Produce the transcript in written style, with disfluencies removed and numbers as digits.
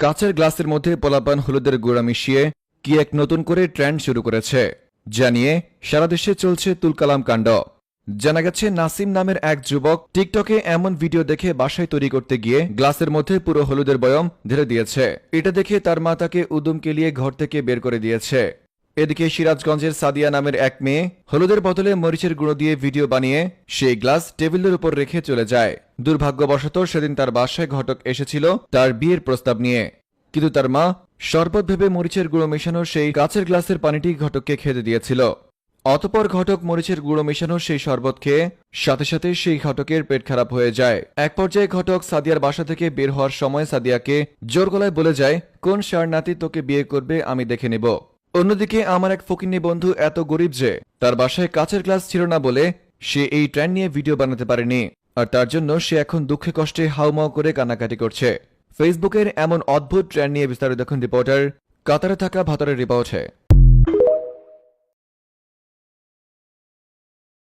কাচের গ্লাসের মধ্যে পোলাপান হলুদের গুঁড়া মিশিয়ে কি এক নতুন করে ট্রেন্ড শুরু করেছে, জানিয়ে সারা দেশে চলছে তুলকালাম কাণ্ড। জানা গেছে নাসিম নামের এক যুবক টিকটকে এমন ভিডিও দেখে বাসায় তৈরি করতে গিয়ে গ্লাসের মধ্যে পুরো হলুদের বয়ম ঢেলে দিয়েছে। এটা দেখে তার মা তাকে উদুম কেলিয়ে ঘর থেকে বের করে দিয়েছে। এদিকে সিরাজগঞ্জের সাদিয়া নামের এক মেয়ে হলুদের বদলে মরিচের গুঁড়ো দিয়ে ভিডিও বানিয়ে সেই গ্লাস টেবিলের উপর রেখে চলে যায়। দুর্ভাগ্যবশত সেদিন তার বাসায় ঘটক এসেছিল তার বিয়ের প্রস্তাব নিয়ে, কিন্তু তার মা শরবত ভেবে মরিচের গুঁড়ো মেশানো সেই কাচের গ্লাসের পানিটি ঘটককে খেতে দিয়েছিল। অতঃপর ঘটক মরিচের গুঁড়ো মেশানো সেই শরবত খেয়ে সাথে সাথে সেই ঘটকের পেট খারাপ হয়ে যায়। এক পর্যায়ে ঘটক সাদিয়ার বাসা থেকে বের হওয়ার সময় সাদিয়াকে জোর গলায় বলে যায়, কোন ষাঁড় নাতি তোকে বিয়ে করবে আমি দেখে নেব। অন্যদিকে আমার এক ফকিন্নি বন্ধু এত গরিব যে তার বাসায় কাচের গ্লাস ছিল না বলে সে এই ট্রেন্ড নিয়ে ভিডিও বানাতে পারেনি, আর তার জন্য সে এখন দুঃখে কষ্টে হাউমাউ করে কান্নাকাটি করছে। ফেসবুকের এমন অদ্ভুত ট্রেন্ড নিয়ে বিস্তারিত দেখুন রিপোর্টার কাতারে থাকা ভাতারের রিপোর্টে।